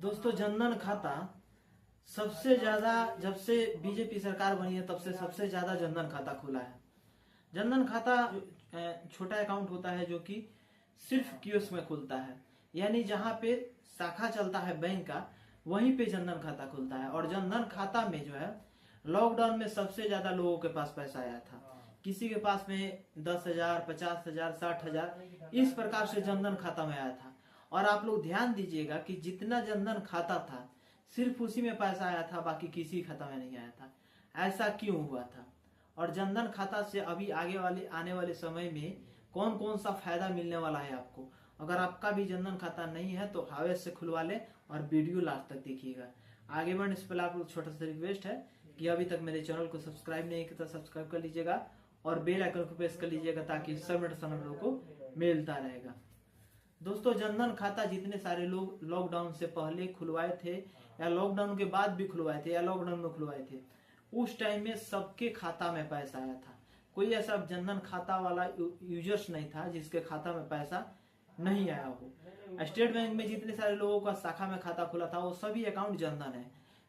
दोस्तों, जनधन खाता सबसे ज्यादा जब से बीजेपी सरकार बनी है तब से सबसे ज्यादा जनधन खाता खुला है। जनधन खाता छोटा अकाउंट होता है जो कि सिर्फ कियोस्क में खुलता है, यानी जहां पे शाखा चलता है बैंक का वहीं पे जनधन खाता खुलता है। और जनधन खाता में जो है लॉकडाउन में सबसे ज्यादा लोगों के पास पैसा आया था। किसी के पास में 10,000, 50,000, 60,000 इस प्रकार से जनधन खाता में आया था। और आप लोग ध्यान दीजिएगा कि जितना जनधन खाता था सिर्फ उसी में पैसा आया था, बाकी किसी खाता में नहीं आया था। ऐसा क्यों हुआ था? और जनधन खाता से अभी आने वाले समय में कौन कौन सा फायदा मिलने वाला है आपको? अगर आपका भी जनधन खाता नहीं है तो हावेस से खुलवा ले और वीडियो लास्ट तक देखिएगा। आगे बढ़ने से पहले आप लोग छोटा सा रिक्वेस्ट है कि अभी तक मेरे चैनल को सब्सक्राइब नहीं किया तो सब्सक्राइब कर लीजिएगा और बेल आइकन को प्रेस कर लीजिएगा ताकि सब नोटिफिकेशन आप लोगों को मिलता रहेगा। दोस्तों, जनधन खाता जितने सारे लोग लॉकडाउन से पहले खुलवाए थे या लॉकडाउन के बाद भी खुलवाए थे या लॉकडाउन में खुलवाए थे, उस टाइम में सबके खाता में पैसा आया था। कोई ऐसा जनधन खाता वाला यूजर्स नहीं था जिसके खाता में पैसा नहीं आया हो। स्टेट बैंक में जितने सारे लोगों का शाखा में खाता खुला था वो सभी अकाउंट जनधन है।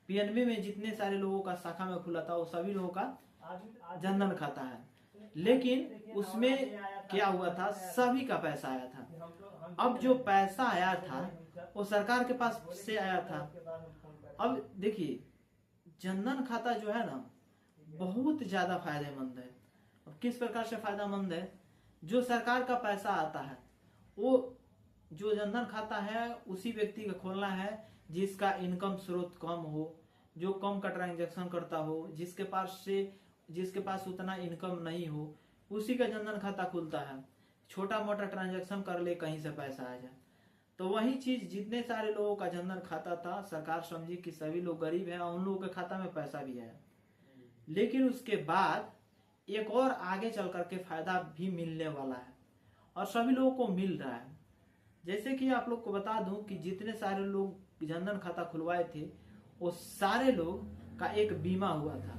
पीएनबी में जितने सारे लोगों का शाखा में खुला था वो सभी लोगों का जनधन खाता है। लेकिन उसमें क्या हुआ था, सभी का पैसा आया था। अब जो पैसा आया था वो सरकार के पास से आया था। अब देखिए, जनधन खाता जो है ना बहुत ज्यादा फायदेमंद है। अब किस प्रकार से फायदेमंद है? जो सरकार का पैसा आता है वो जो जनधन खाता है उसी व्यक्ति का खोलना है जिसका इनकम स्रोत कम हो, जो कम का ट्रांजैक्शन करता हो, जिसके पास उतना इनकम नहीं हो, उसी का जनधन खाता खुलता है। छोटा मोटा ट्रांजैक्शन कर ले, कहीं से पैसा आ जाए। तो वही चीज जितने सारे लोगों का जनधन खाता था, सरकार समझी कि सभी लोग गरीब हैं और उन लोगों के खाता में पैसा भी आया। लेकिन उसके बाद एक और आगे चल करके फायदा भी मिलने वाला है और सभी लोगों को मिल रहा है। जैसे कि आप लोग को बता दूं कि जितने सारे लोग जनधन खाता खुलवाए थे वो सारे लोग का एक बीमा हुआ था।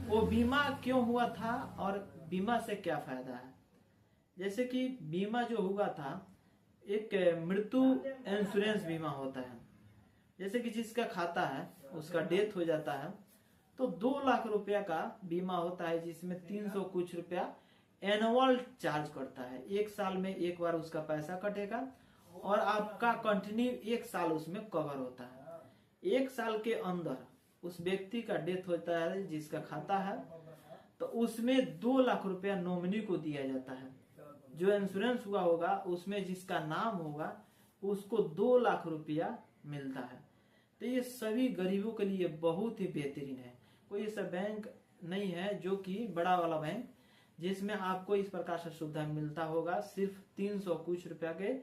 वो बीमा क्यों हुआ था और बीमा से क्या फायदा है? जैसे कि बीमा जो हुआ था एक मृत्यु इंश्योरेंस बीमा होता है। जैसे कि जिसका खाता है उसका डेथ हो जाता है तो 2 लाख रुपया का बीमा होता है, जिसमें 300 कुछ रुपया एनुअल चार्ज करता है। 1 साल में एक बार उसका पैसा कटेगा और आपका कंटिन्यू 1 साल उसमें कवर होता है। 1 साल के अंदर उस व्यक्ति का डेथ होता है जिसका खाता है तो उसमें 2 लाख रुपया नॉमिनी को दिया जाता है। जो इंश्योरेंस हुआ होगा उसमें जिसका नाम होगा उसको 2 लाख रुपया मिलता है। तो ये सभी गरीबों के लिए बहुत ही बेहतरीन है। कोई ऐसा बैंक नहीं है जो कि बड़ा वाला बैंक जिसमें आपको इस प्रकार से सुविधा मिलता होगा सिर्फ 300 कुछ रुपया के।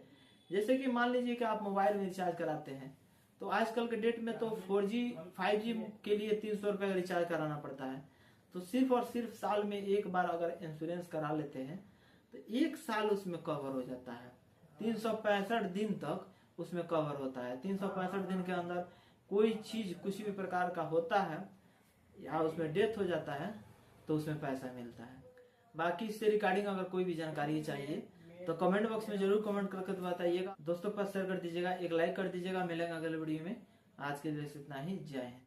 जैसे कि मान लीजिए कि आप मोबाइल में रिचार्ज कराते हैं तो आजकल के डेट में तो 4G 5G के लिए 300 रुपया का रिचार्ज कराना पड़ता है। तो सिर्फ और सिर्फ साल में एक बार अगर इंश्योरेंस करा लेते हैं तो 1 साल उसमें कवर हो जाता है। 365 दिन तक उसमें कवर होता है। 365 दिन के अंदर कोई चीज किसी भी प्रकार का होता है या उसमें डेथ हो जाता है तो उसमें पैसा मिलता है। बाकी इससे रिगार्डिंग अगर कोई भी जानकारी चाहिए तो कमेंट बॉक्स में जरूर कमेंट करके बताइएगा। दोस्तों के पास शेयर कर दीजिएगा, एक लाइक कर दीजिएगा। मिलेंगे अगले वीडियो में। आज के लिए इतना ही। जय हिंद।